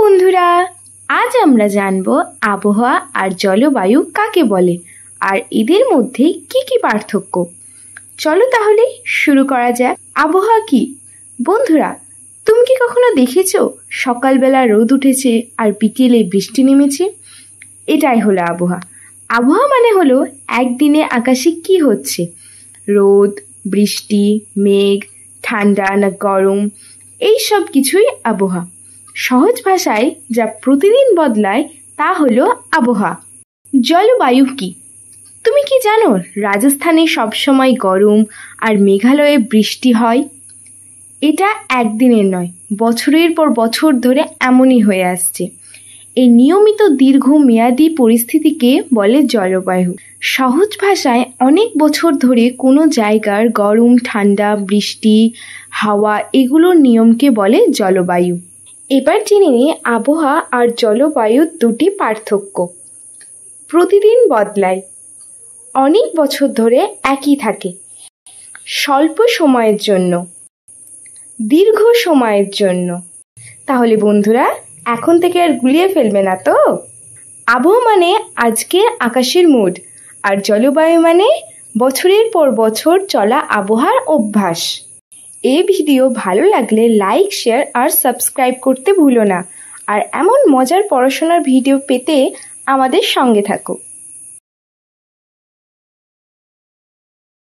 বন্ধুরা, আজ আমরা জানব আবহাওয়া আর জলবায়ু কাকে বলে আর এদের মধ্যে কি কি পার্থক্য। চলো তাহলে শুরু করা যাক। আবহাওয়া কি? বন্ধুরা, তুমি কি কখনো দেখেছো সকালবেলা রোদ উঠেছে আর বিকেলে বৃষ্টি নেমেছে? এটাই হলো আবহাওয়া। আবহাওয়া মানে হলো একদিনে আকাশে কি হচ্ছে, রোদ, বৃষ্টি, মেঘ, ঠান্ডা না গরম, এই সব কিছুই আবহাওয়া। সহজ ভাষায় যা প্রতিদিন বদলায় তা হলো আবহাওয়া। জলবায়ু কি? তুমি কি জানো রাজস্থানে সবসময় গরম আর মেঘালয়ে বৃষ্টি হয়? এটা একদিনের নয়, বছরের পর বছর ধরে এমনই হয়ে আসছে। এই নিয়মিত দীর্ঘমেয়াদী পরিস্থিতিকে বলে জলবায়ু। সহজ ভাষায় অনেক বছর ধরে কোনো জায়গার গরম, ঠান্ডা, বৃষ্টি, হাওয়া এগুলোর নিয়মকে বলে জলবায়ু। এবার জেনে নিই আবহাওয়া আর জলবায়ুর দুটি পার্থক্য। প্রতিদিন বদলায়, অনেক বছর ধরে একই থাকে, স্বল্প সময়ের জন্য, দীর্ঘ সময়ের জন্য। তাহলে বন্ধুরা, এখন থেকে আর গুলিয়ে ফেলবে না তো? আবহাওয়া মানে আজকে আকাশের মুড, আর জলবায়ু মানে বছরের পর বছর চলা আবহাওয়ার অভ্যাস। এই ভিডিও ভালো লাগলে লাইক, শেয়ার আর সাবস্ক্রাইব করতে ভুলো না। আর এমন মজার পড়াশোনার ভিডিও পেতে আমাদের সঙ্গে থাকো।